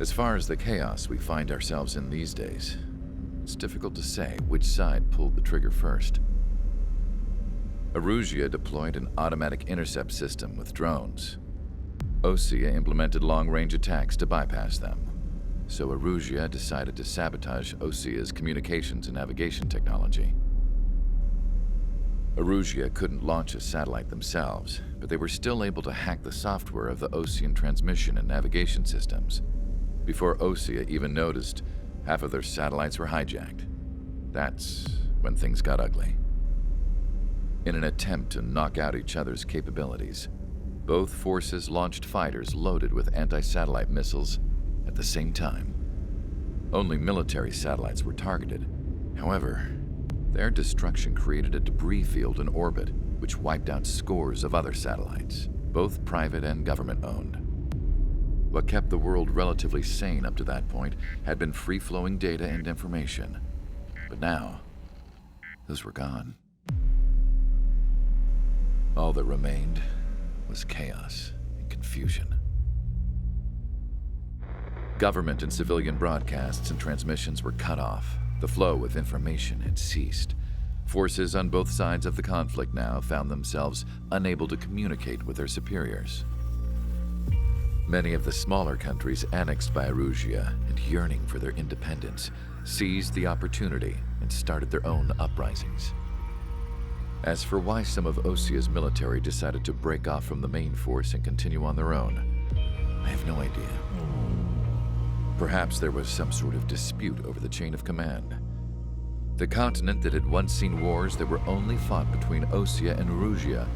As far as the chaos we find ourselves in these days, it's difficult to say which side pulled the trigger first. Erusia deployed an automatic intercept system with drones. Osea implemented long-range attacks to bypass them. So Erusia decided to sabotage Osea's communications and navigation technology. Erusia couldn't launch a satellite themselves, but they were still able to hack the software of the Osean transmission and navigation systems. Before Osea even noticed, half of their satellites were hijacked. That's when things got ugly. In an attempt to knock out each other's capabilities, both forces launched fighters loaded with anti-satellite missiles at the same time. Only military satellites were targeted. However, their destruction created a debris field in orbit, which wiped out scores of other satellites, both private and government-owned. What kept the world relatively sane up to that point had been free-flowing data and information. But now, those were gone. All that remained was chaos and confusion. Government and civilian broadcasts and transmissions were cut off. The flow of information had ceased. Forces on both sides of the conflict now found themselves unable to communicate with their superiors. Many of the smaller countries annexed by Erusia and yearning for their independence seized the opportunity and started their own uprisings. As for why some of Osea's military decided to break off from the main force and continue on their own, I have no idea. Perhaps there was some sort of dispute over the chain of command. The continent that had once seen wars that were only fought between Osea and Erusia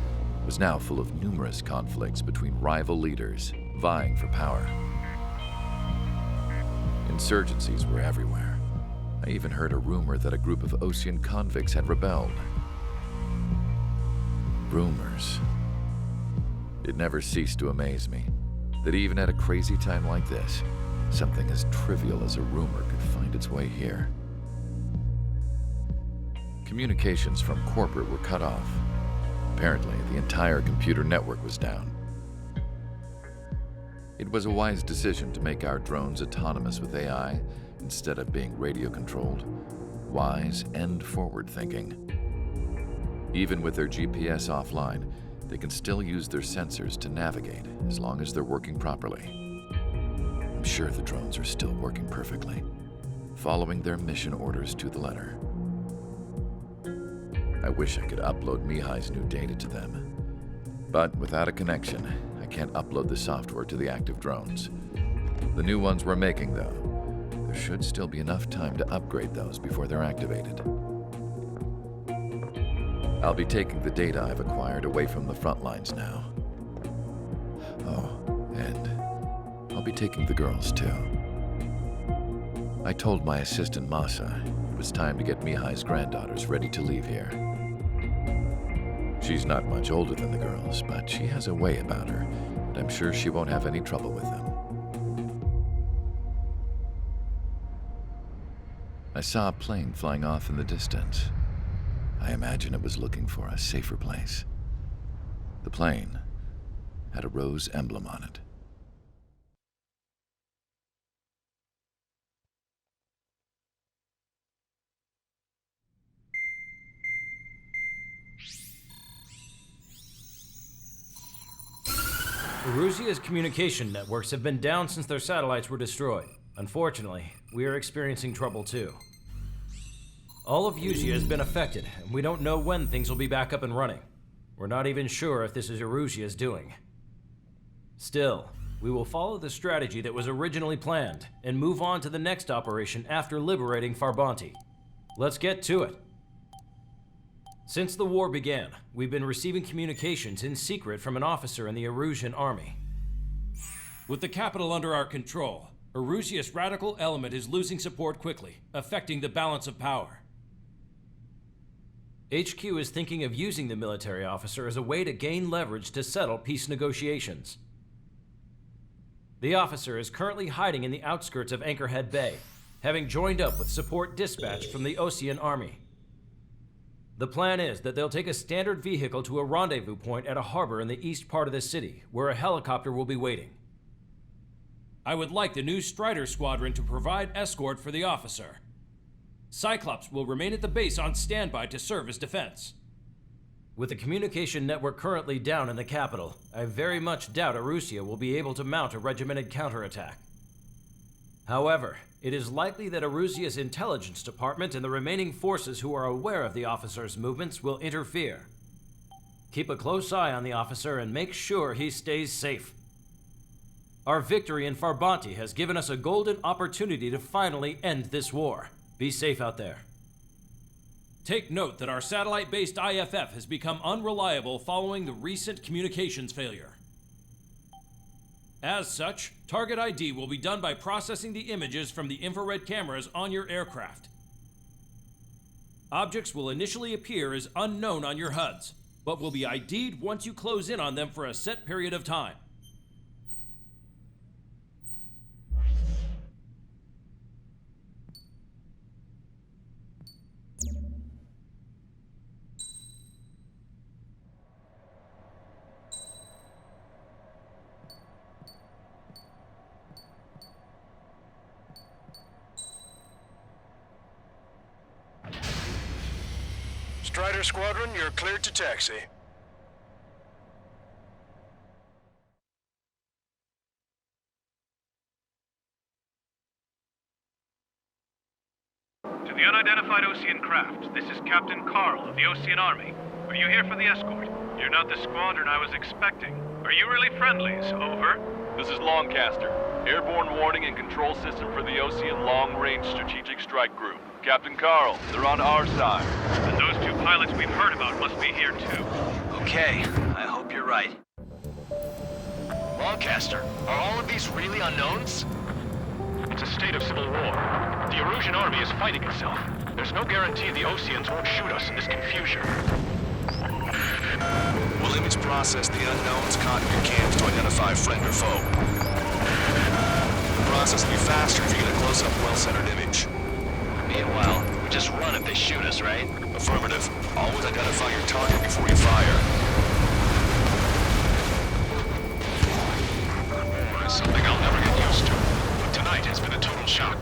was now full of numerous conflicts between rival leaders vying for power. Insurgencies were everywhere. I even heard a rumor that a group of Osean convicts had rebelled. Rumors. It never ceased to amaze me that even at a crazy time like this, something as trivial as a rumor could find its way here. Communications from corporate were cut off. Apparently, the entire computer network was down. It was a wise decision to make our drones autonomous with AI instead of being radio-controlled. Wise and forward-thinking. Even with their GPS offline, they can still use their sensors to navigate as long as they're working properly. I'm sure the drones are still working perfectly, following their mission orders to the letter. I wish I could upload Mihai's new data to them. But without a connection, I can't upload the software to the active drones. The new ones we're making, though, there should still be enough time to upgrade those before they're activated. I'll be taking the data I've acquired away from the front lines now. Oh, and I'll be taking the girls, too. I told my assistant Masa it was time to get Mihai's granddaughters ready to leave here. She's not much older than the girls, but she has a way about her, and I'm sure she won't have any trouble with them. I saw a plane flying off in the distance. I imagine it was looking for a safer place. The plane had a rose emblem on it. Erusia's communication networks have been down since their satellites were destroyed. Unfortunately, we are experiencing trouble too. All of Usia has been affected, and we don't know when things will be back up and running. We're not even sure if this is Erusia's doing. Still, we will follow the strategy that was originally planned and move on to the next operation after liberating Farbanti. Let's get to it. Since the war began, we've been receiving communications in secret from an officer in the Erusian army. With the capital under our control, Erusia's radical element is losing support quickly, affecting the balance of power. HQ is thinking of using the military officer as a way to gain leverage to settle peace negotiations. The officer is currently hiding in the outskirts of Anchorhead Bay, having joined up with support dispatched from the Osean army. The plan is that they'll take a standard vehicle to a rendezvous point at a harbor in the east part of the city, where a helicopter will be waiting. I would like the new Strider Squadron to provide escort for the officer. Cyclops will remain at the base on standby to serve as defense. With the communication network currently down in the capital, I very much doubt Erusia will be able to mount a regimented counterattack. However, it is likely that Erusia's intelligence department and the remaining forces who are aware of the officer's movements will interfere. Keep a close eye on the officer and make sure he stays safe. Our victory in Farbanti has given us a golden opportunity to finally end this war. Be safe out there. Take note that our satellite-based IFF has become unreliable following the recent communications failure. As such, target ID will be done by processing the images from the infrared cameras on your aircraft. Objects will initially appear as unknown on your HUDs, but will be ID'd once you close in on them for a set period of time. Strider Squadron, you're cleared to taxi. To the unidentified Osean craft, this is Captain Carl of the Osean Army. Are you here for the escort? You're not the squadron I was expecting. Are you really friendlies? Over. This is Longcaster. Airborne warning and control system for the Osean Long-Range Strategic Strike Group. Captain Carl, they're on our side. And those two pilots we've heard about must be here too. Okay, I hope you're right. Longcaster, are all of these really unknowns? It's a state of civil war. The Erusian army is fighting itself. There's no guarantee the Oseans won't shoot us in this confusion. We'll image process the unknowns caught in your cams to identify friend or foe. The process will be faster if you get a close-up, well-centered image. Meanwhile, we just run if they shoot us, right? Affirmative. Always identify your target before you fire. War is something I'll never get used to. But tonight has been a total shock.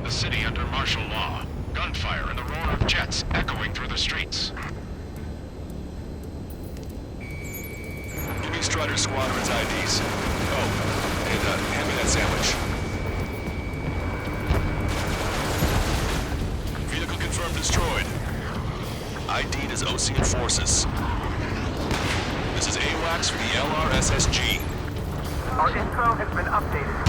The city under martial law. Gunfire and the roar of jets echoing through the streets. Give me Strider Squadron's IDs. Oh, and hand me that sandwich. Vehicle confirmed destroyed. ID'd as Osean forces. This is AWACS for the LRSSG. Our info has been updated.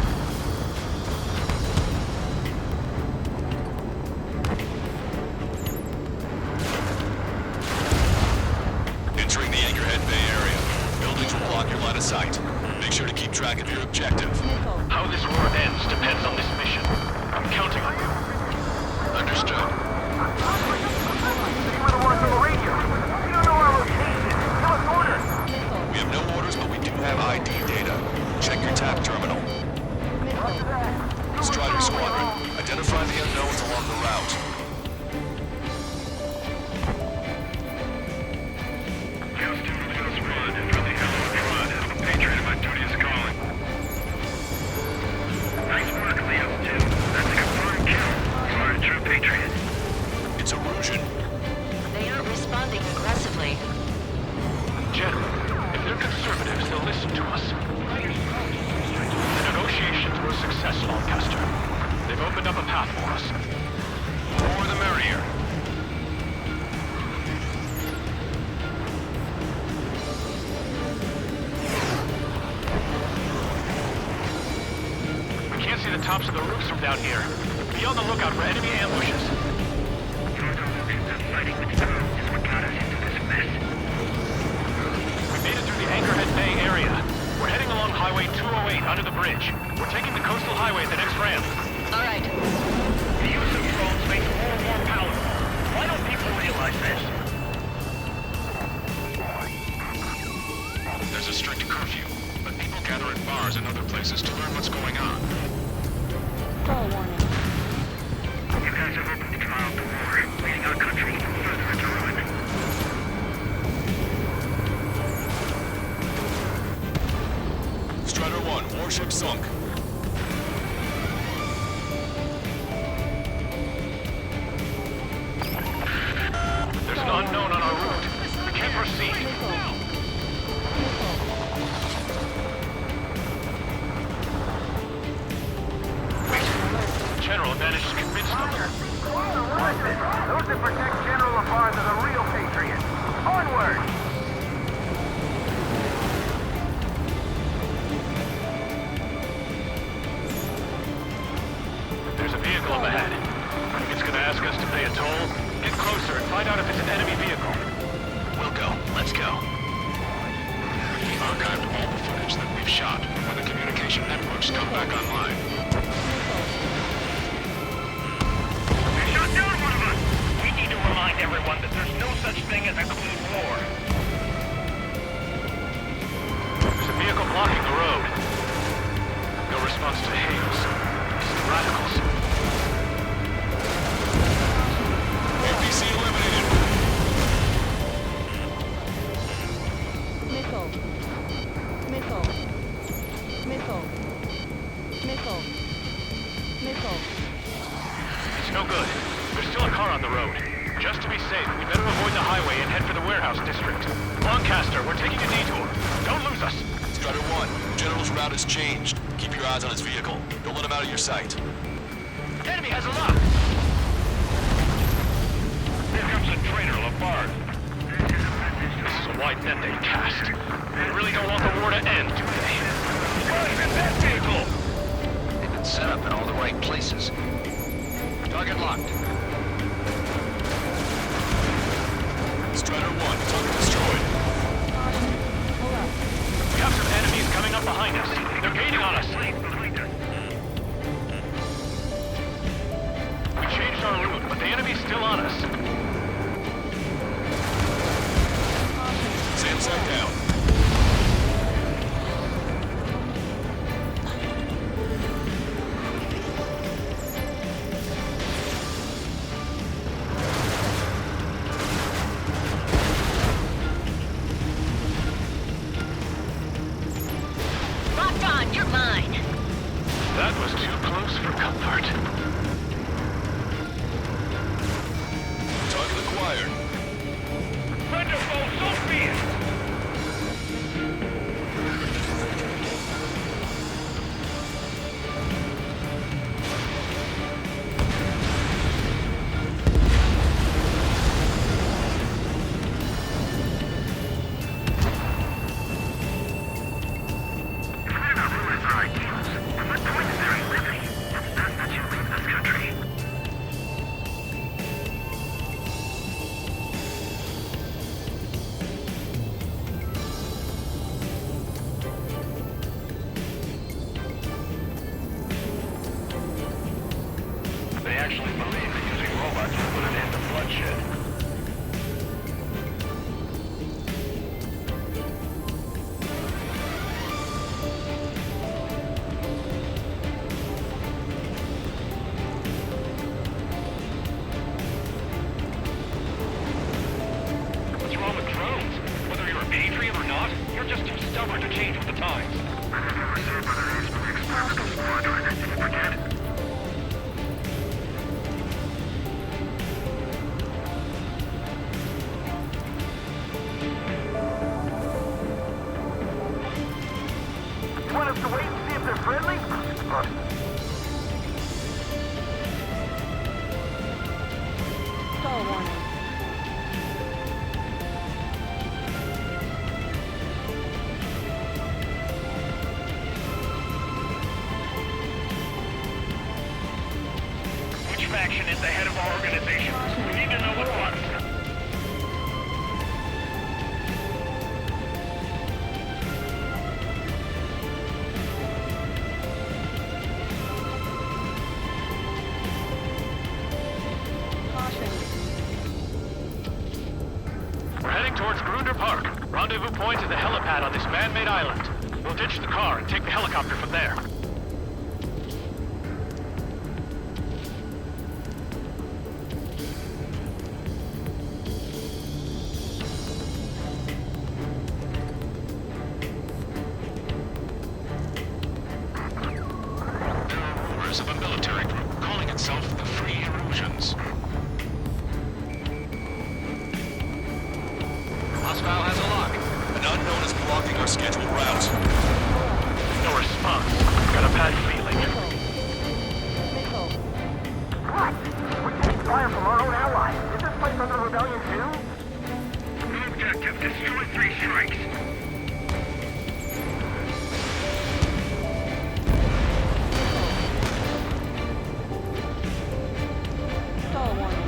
Entering the Anchorhead Bay area. Buildings will block your line of sight. Make sure to keep track of your objective. How this war ends depends on this mission. I'm counting on you. Understood. We have no orders, but we do have ID data. Check your TAP terminal. Strider Squadron, identify the unknowns along the route. It's Erusian. They aren't responding aggressively. General, if they're conservatives, they'll listen to us. The negotiations were a success, Lancaster. They've opened up a path for us. The more the merrier. We can't see the tops of the roofs from down here. Be on the lookout for enemy ambushes. We made it through the Anchorhead Bay area. We're heading along Highway 208 under the bridge. We're taking the coastal highway at the next ramp. All right. The use of drones makes war more palatable. Why don't people realize this? There's a strict curfew, but people gather at bars and other places to learn what's going on. Full warning. You guys have opened the trial to war, leading our country further into ruin. Warship sunk. There's an unknown on our route. We can't proceed. General managed to convince them. Those that protect General LaFarge are the real patriots. Onward! There's a vehicle up ahead. I think it's gonna ask us to pay a toll. Get closer and find out if it's an enemy vehicle. We'll go. Let's go. We archived all the footage that we've shot when the communication networks come back online. They shot down one of us! We need to remind everyone that there's no such thing as a clean war. There's a vehicle blocking the road. No response to hails. It's the radicals. APC eliminated. Missile. Missile. Missile. Missile. Missile. It's no good. There's still a car on the road. Just to be safe, we better avoid the highway and head for the warehouse district. Lancaster, we're taking a detour. Don't lose us. Strider 1, General's route has changed. Keep your eyes on his vehicle. Don't let him out of your sight. Enemy has a lock. Here comes the traitor, LaFarge. This is a wide net they cast. They really don't want the war to end, do they? Where's that vehicle? They've been set up in all the right places. Target locked. Strider 1, target destroyed. Pull up. We have some enemies coming up behind us. They're gaining on us. We changed our route, but the enemy's still on us. Samsung down. Locked on. You're mine. That was too close for comfort. Target acquired. Friend or foe, so be it! They actually believe that using robots will put an end to bloodshed. What's wrong with drones? Whether you're a patriot or not, you're just too stubborn to change with the times. Forget it. You want us to wait and see if they're friendly? Stall warning. Which faction is the head of our organization? We need to know at once. Caution. We're heading towards Grunder Park. Rendezvous point is the helipad on this man-made island. We'll ditch the car and take the helicopter from there. Hostile has a lock. An unknown is blocking our scheduled route. No response. Got a bad feeling. Missile. What? We're taking fire from our own allies. Is this place under rebellion too? Objective, destroy 3 strikes. Stall warning.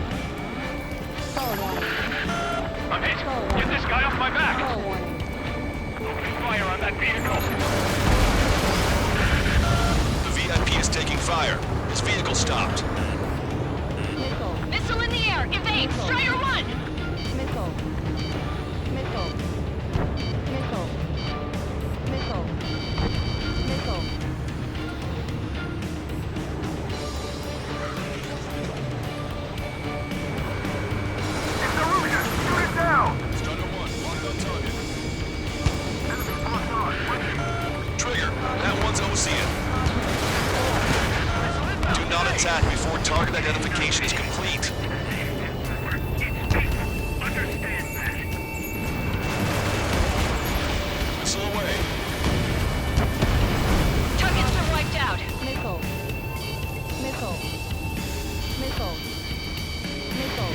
Stall warning. I'm hit. Get this guy off my back. Stall warning. Opening fire on that vehicle. The VIP is taking fire. His vehicle stopped. Missile. Missile in the air! Evade! Strider 1! Missile. Missile. Missile. Missile. Missile. It's Arusha! Shoot it down! Strider 1, locked on target. Enemy locked on. Trigger, that one's Ocean. Do not attack before target identification is complete. Understand that. Missile away. Targets are wiped out. Missile. Missile. Missile. Missile.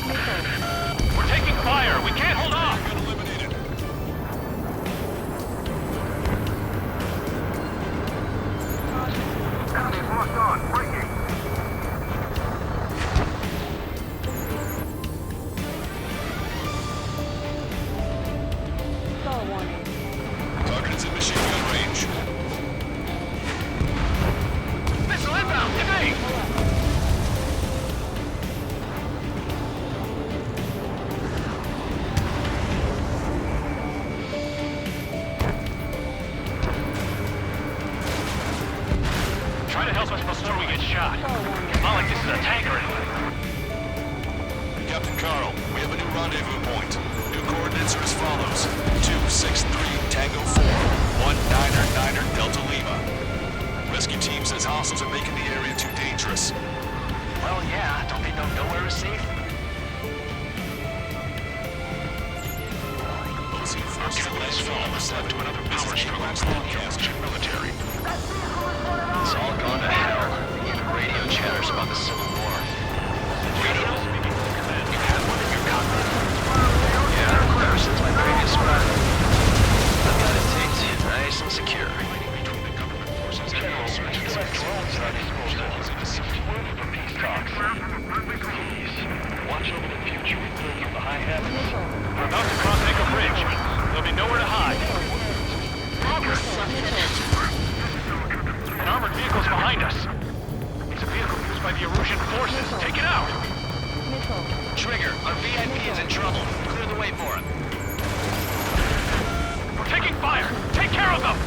Missile. We're taking fire. We can't hold off. Got eliminated. Enemy's locked on. Breaking. Stall warning. Target is in machine gun range. Missile inbound. Evade. Try to help us before we get shot. Not like this is a tank or anything. Captain Carl, we have a new rendezvous point. New coordinates are as follows. 263 Tango 4, 1999 Delta Lima. Rescue team says hostiles are making the area too dangerous. Well, yeah, don't they know nowhere is safe? Ocean forces in last fall led to another power struggle with the Russian military. It's all gone to hell. Even radio chatters about the Civil War. Radio? You have one in your cockpit? Yeah, ever since my previous run. I've got it taped nice and secure. Between the government forces and the insurgents. Watch over the future we build from the high heavens. Missile. We're about to cross Anchor Bridge. There'll be nowhere to hide. An armored vehicle's behind us. It's a vehicle used by the Erusian forces. Take it out! Missile. Trigger, our VIP is in trouble. Clear the way for him. We're taking fire! Take care of them!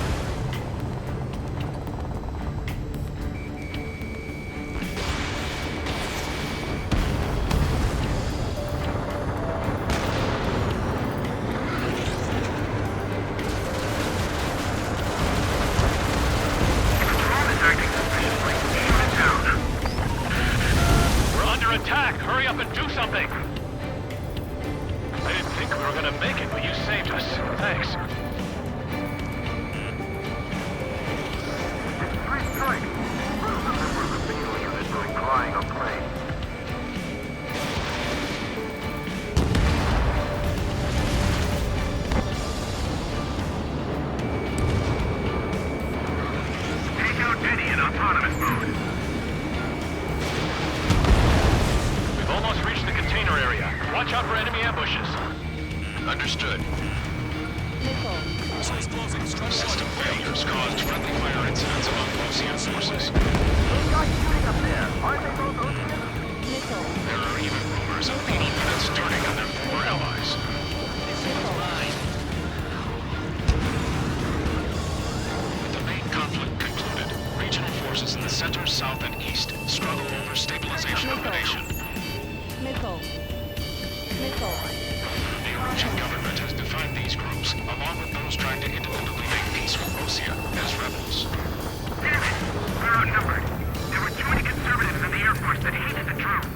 We're under attack! Hurry up and do something! I didn't think we were gonna make it, but you saved us. Thanks. It's 3 strikes. The member of the single unit doing crying on plane. Take out Denny in autonomous mode. We've almost reached the container area. Watch out for enemy ambushes. Understood. Missile. Missiles closing. Strider 1. System failures caused friendly fire incidents among Ocean forces. Those guys shooting up there, aren't they both Ocean? Missile. There are even rumors of lethal units starting on their former allies. With the main conflict concluded, regional forces in the center, south, and east struggle over stabilization of the nation. Missile. Missile. The Erusian government has defined these groups, along with those trying to independently make peace with Osea, as rebels. Damn it! We're outnumbered. There were too many conservatives in the Air Force that hated the troops.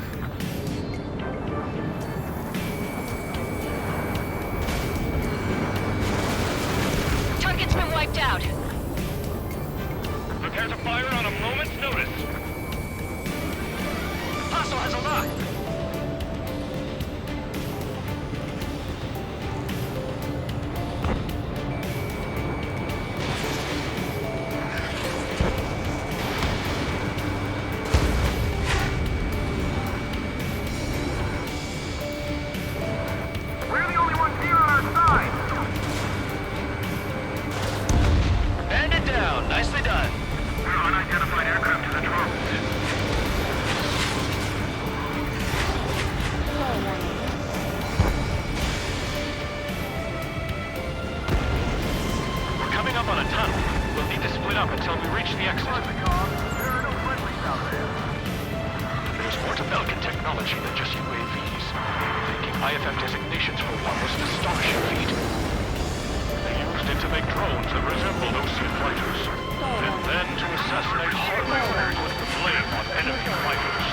wiped out. Prepare to fire on a moment's notice. Hostile has a lock. We're the only ones here on our side. Bandit down. Nicely done. We're unidentified aircraft to the drone. Call warning. We're coming up on a tunnel. We'll need to split up until we reach the exit. There are no friendlies out there. There's more to Belkin technology than just UAVs. Taking IFF designations for one was an astonishing feat. They used it to make drones that resembled Osean fighters. And then to assassinate hardware with the flame on enemy fighters.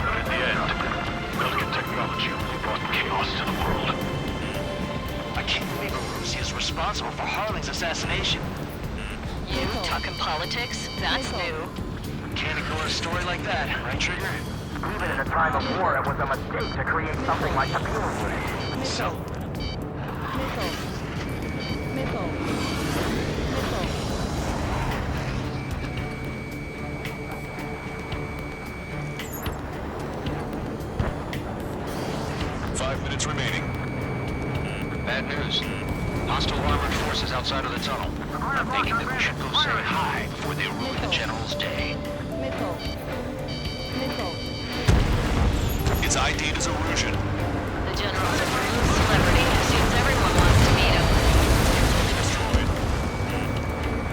But in the end, Belkin technology only brought chaos to the world. I can't believe Arusi is responsible for Harling's assassination. You talking politics? That's new. Can't ignore a story like that, right, Trigger? Even in a time of war, it was a mistake to create something like the Pure. So, Missile. Missile. Missile. 5 minutes remaining. Bad news. Hostile armored forces outside of the tunnel. I'm thinking that we should go say hi before they ruin the General's day. Missile. Missile. It's ID'd as Erusian. The General's a brutal celebrity. Assumes everyone wants to meet him. Destroyed.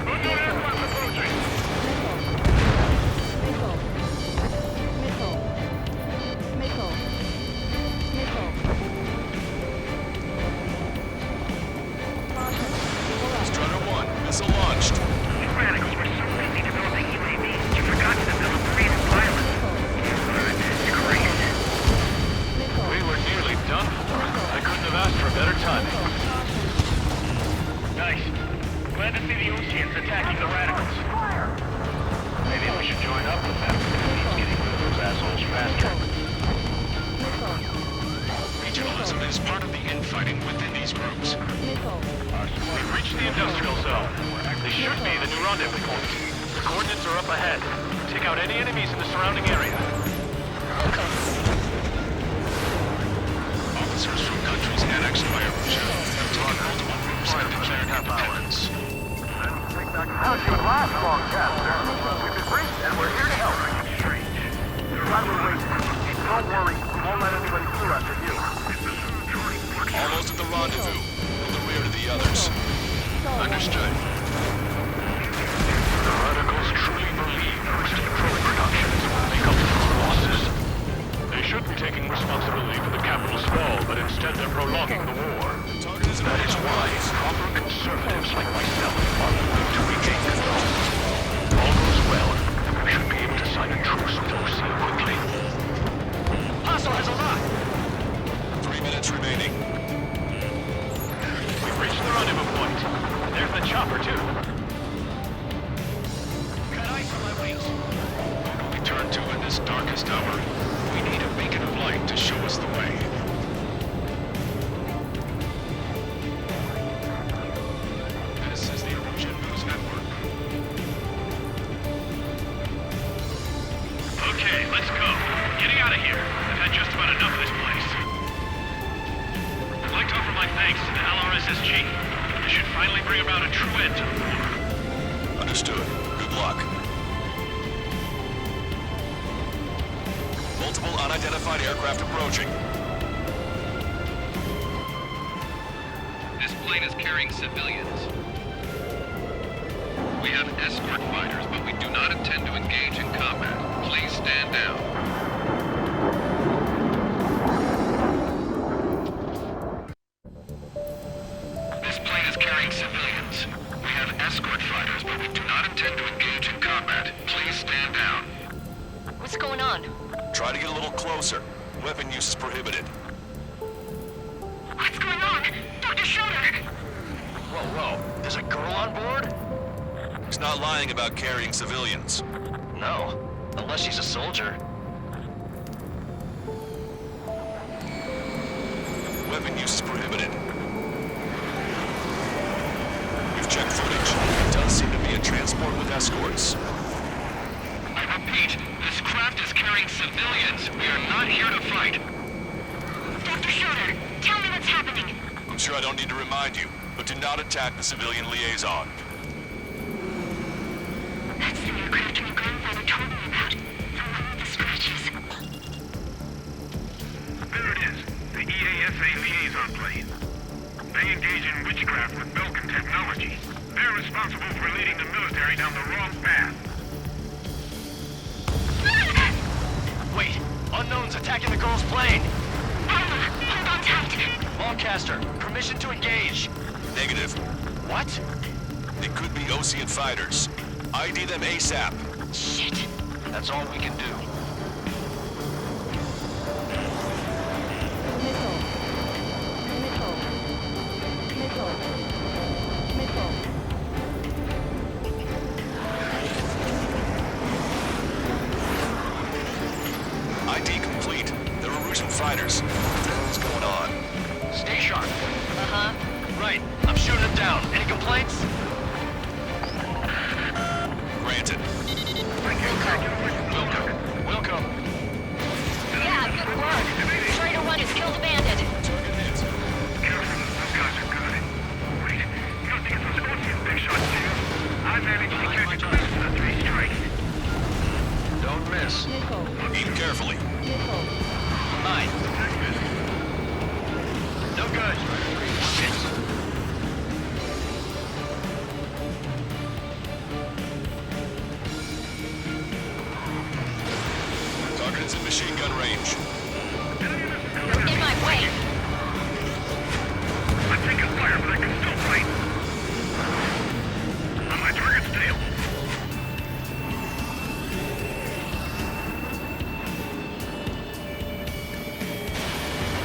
Missile. Missile. Missile. Missile. Caution. Strutter 1, missile launched. You radicals were so busy developing UAVs, you forgot to develop creative pilots. You're crazy. Missile. we were nearly done for. I couldn't have asked for better timing. Nice. Glad to see the Oseans attacking the radicals. Maybe we should join up with them. Means getting rid of those assholes faster. Regionalism is part of the infighting within these groups. Missile. We've reached the industrial zone. They should be the new rendezvous point. The coordinates are up ahead. Take out any enemies in the surrounding area. Officers from countries annexed by Erusia have taken multiple groups and declared independence. How'd you last long, Caster? We've been briefed and we're here to help. Strange. Glad we're waiting. Don't worry, we won't let anybody through after you. Almost at the rendezvous, in the rear of the others. Understood. The radicals truly believe boosting drone production is what make up for the losses. They should be taking responsibility for the capital's fall, but instead they're prolonging the war. That is why Proper conservatives like myself are willing to regain control. If all goes well, we should be able to sign a truce with Osea quickly. Hostile has a lock. 3 minutes remaining. We've reached the rendezvous point. There's the chopper, too. Got ice on my wings. Who do we turn to in this darkest hour? We need a beacon of light to show us the way. This is the Erusian News Network. Okay, let's go. Getting out of here. I've had just about enough of this place. I'd like to offer my thanks to the LRSSG. This should finally bring about a true end to the war. Understood. Good luck. Multiple unidentified aircraft approaching. This plane is carrying civilians. We have escort fighters, but we do not intend to engage in combat. Please stand down. This plane is carrying civilians. We have escort fighters, but we do not intend to engage in combat. Please stand down. What's going on? Try to get a little closer. Weapon use is prohibited. What's going on? Dr. Schroeder! Whoa, There's a girl on board? He's not lying about carrying civilians. No, unless she's a soldier. Weapon use is prohibited. We've checked footage. It does seem to be a transport with escorts. I repeat, this craft is carrying civilians. We are not here to fight. Dr. Schroeder, tell me what's happening. I'm sure I don't need to remind you, but do not attack the civilian liaison. That's the aircraft my grandfather told me about. The one with the scratches. There it is. The EASA liaison plane. They engage in witchcraft with Belkin technology. They're responsible for leading the military down the wrong path. Wait, unknowns attacking the girl's plane. Alma, hold on tight. Lancaster, permission to engage. Negative. What? They could be Osean fighters. ID them ASAP. Shit. That's all we can do. Missile. Missile. Missile. Missile. ID complete. They're Erusian fighters. What the hell is going on? Stay sharp. Uh-huh. Right, I'm shooting it down. Any complaints? Granted. Wilco. Yeah, good work. Trader 1 has killed a bandit. Target hit. Careful, those guys are good. Wait, you don't think it's those Osean big shots, do you? I managed to catch 2 of the 3 strikes. Don't miss. Missile. Aim carefully. Missile. Mine. No good. Hits. Target is in machine gun range. In my way. I'm taking fire, but I can still fight. On my target's tail.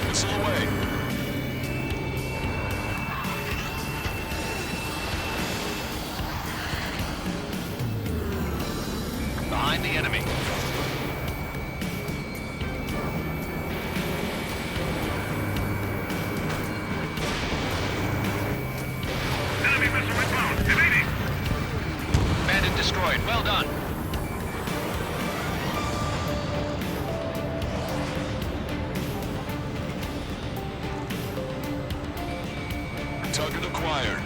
Missile away. Behind the enemy. Enemy missile inbound. Evading. Bandit destroyed. Well done. Target acquired.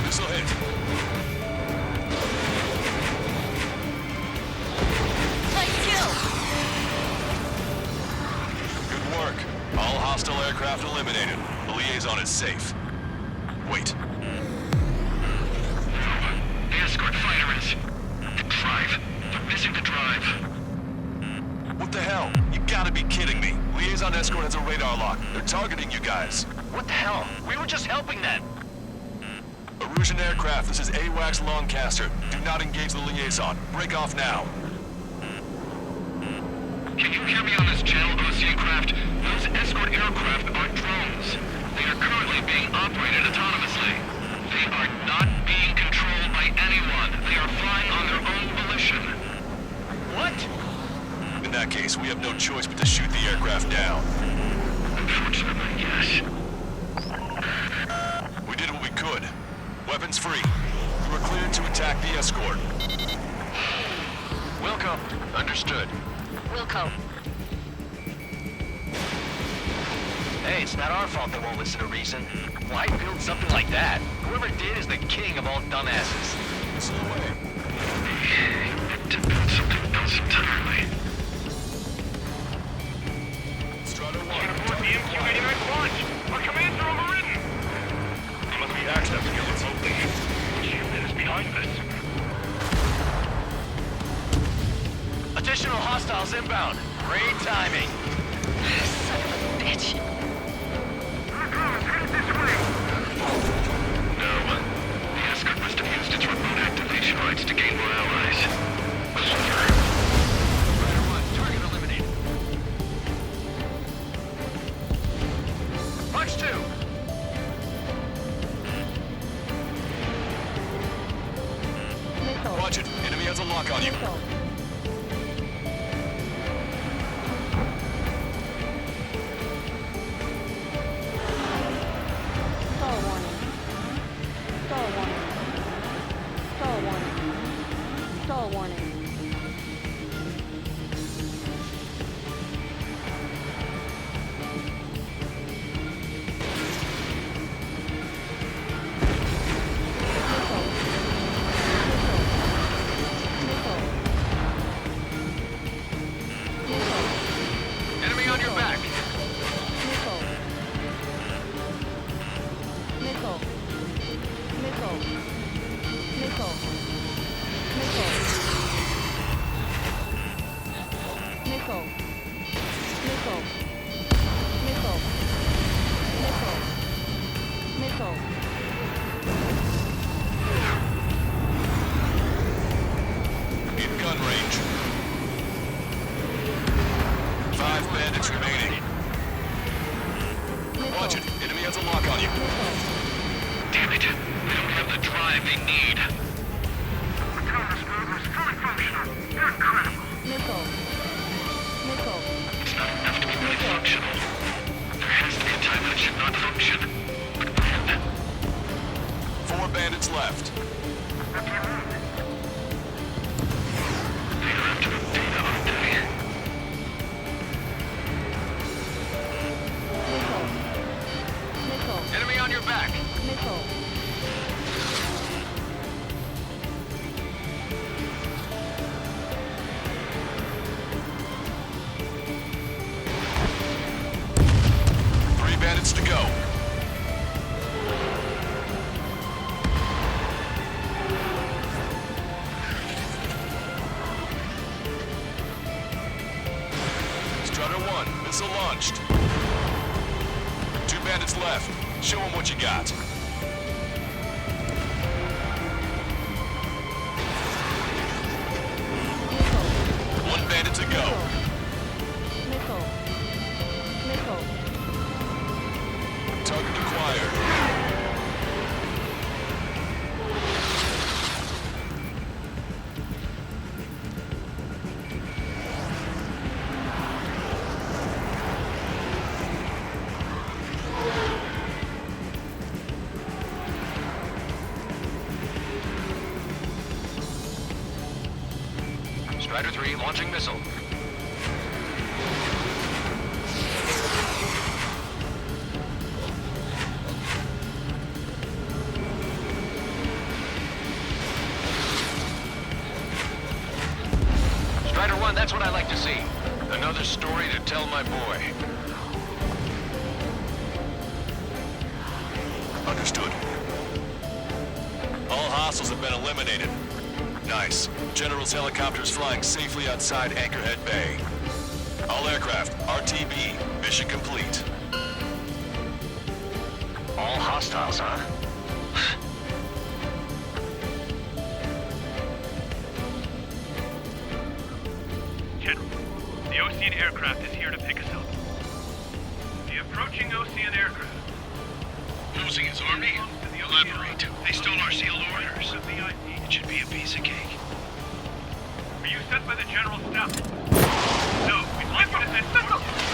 Missile hit. Nice kill. Good work. All hostile aircraft eliminated. The liaison is safe. Wait. The escort fighter is... The drive. They're missing the drive. What the hell? You gotta be kidding me. Liaison escort has a radar lock. They're targeting you guys. What the hell? We were just helping them. Erusian aircraft, this is AWACS Lancaster. Do not engage the liaison. Break off now. Can you hear me on this channel, Osean craft? Those escort aircraft are drones. They are currently being operated autonomously. They are not being controlled by anyone. They are flying on their own volition. What? In that case, we have no choice but to shoot the aircraft down. Unfortunately, yes. We did what we could. Weapons free. You were cleared to attack the escort. Wilco. Understood. Wilco. Hey, it's not our fault they won't listen to reason. Why build something like that? Whoever did is the king of all dumbasses. Missile away. To build something else entirely. Strata 1. Aboard the MQ-89 launch! Our commands are overridden! There must be access to your remotely. Which unit is behind this? Additional hostiles inbound. Great timing. Son of a bitch. Headed this way! lock on you. Missile. Stall warning. Stall warning. Stall warning. Stall warning. Enemy on your back. Missile. Missile. Missile. Missile. Missile. Missile. Missile. Missile. Missile. Missile. In gun range. 5 bandits remaining. Watch it. Enemy has a lock on you. Damn it. We don't have the drive they need. The counter-screw is fully functional. You're incredible. Missile. Missile. It's not enough to be really functional. There has to be a time that it should not function. But when? 4 bandits left. They don't have to put data on day. Missile. Missile. Enemy on your back. Missile. Three bandits to go. Strutter 1, missile launched. 2 bandits left. Show them what you got. Missile. 1 bandit to go. Missile. Missile. Target acquired. Strider 3 launching missile. Strider 1, that's what I like to see. Another story to tell my boy. Understood. All hostiles have been eliminated. Nice. General's helicopter is flying safely outside Anchorhead Bay. All aircraft, RTB, mission complete. All hostiles, huh? General, the Ocean aircraft is here to pick us up. The approaching Ocean aircraft. Losing his army? Elaborate. They stole our sealed orders. It should be a piece of cake. Were you sent by the General's staff? No, we'd like you to send...